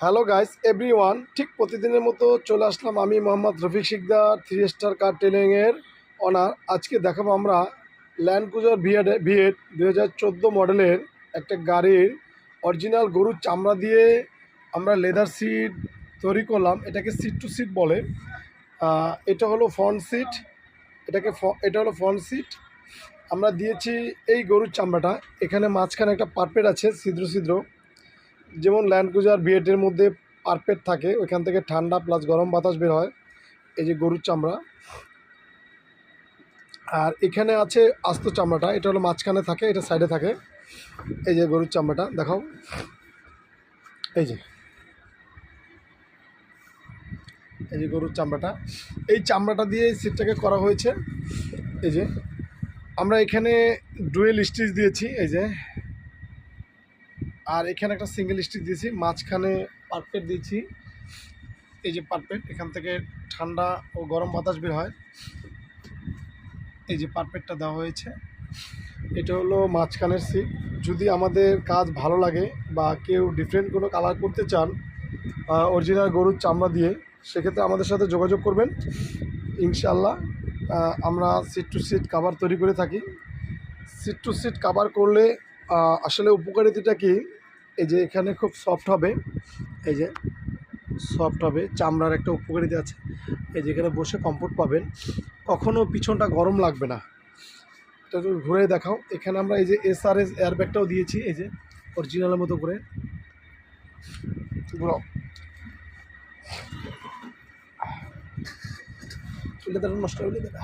Hello guys everyone, ঠিক প্রতিদিনের মতো চলে আসলাম আমি মোহাম্মদ রফিক শিকদার 3 স্টার কার টেলিংয়ের অনার। আজকে দেখাবো আমরা ল্যান্ড ক্রুজার ভিএড 2014 মডেলের একটা গাড়ির অরিজিনাল গরুর চামড়া দিয়ে আমরা লেদার সিট তৈরি করলাম। এটাকে সিট টু সিট বলে। এটা হলো ফ্রন্ট সিট, এটা হলো ফ্রন্ট সিট। আমরা দিয়েছি এই গরুর চামড়াটা, এখানে মাঝখানে একটা পারপেট আছে ছিদ্র ছিদ্র, যেমন ল্যান্ড ক্রুজার ভিএটের মধ্যে পারপেট থাকে, ওইখান থেকে ঠান্ডা প্লাস গরম বাতাস বের হয়। এই যে গরুর চামড়া, আর এখানে আছে আস্ত চামড়াটা, এটা হলো মাঝখানে থাকে, এটা সাইডে থাকে। এই যে গরুর চামড়াটা দেখাও, এই যে গরুর চামড়াটা, এই চামড়াটা দিয়ে এই সিটটাকে করা হয়েছে। এই যে আমরা এখানে ডুয়েল স্টিচ দিয়েছি, এই যে, আর এখানে একটা সিঙ্গেল স্টিচ দিয়েছি, মাঝখানে পারপেট দিয়েছি। এই যে পারপেট, এখান থেকে ঠান্ডা ও গরম বাতাস বের হয়। এই যে পারপেটটা দেওয়া হয়েছে, এটা হলো মাঝখানের সিট। যদি আমাদের কাজ ভালো লাগে বা কেউ ডিফারেন্ট কোনো কালার করতে চান অরিজিনাল গরুর চামড়া দিয়ে, সেক্ষেত্রে আমাদের সাথে যোগাযোগ করবেন। ইনশাল্লাহ আমরা সিট টু সিট কাভার তৈরি করে থাকি। সিট টু সিট কাভার করলে আসলে উপকারিতাটা কি, এই যে এখানে খুব সফট হবে, এই যে সফট হবে, চামড়ার একটা উপকারিতা আছে। এই যেখানে বসে কমফোর্ট পাবেন, কখনও পিছনটা গরম লাগবে না। এটা একটু ঘুরে দেখাও। এখানে আমরা এই যে SRS এয়ারব্যাগটাও দিয়েছি, এই যে অরিজিনালের মতো করে ঘুরাও। চুলে তারা নষ্ট হলে দেবে।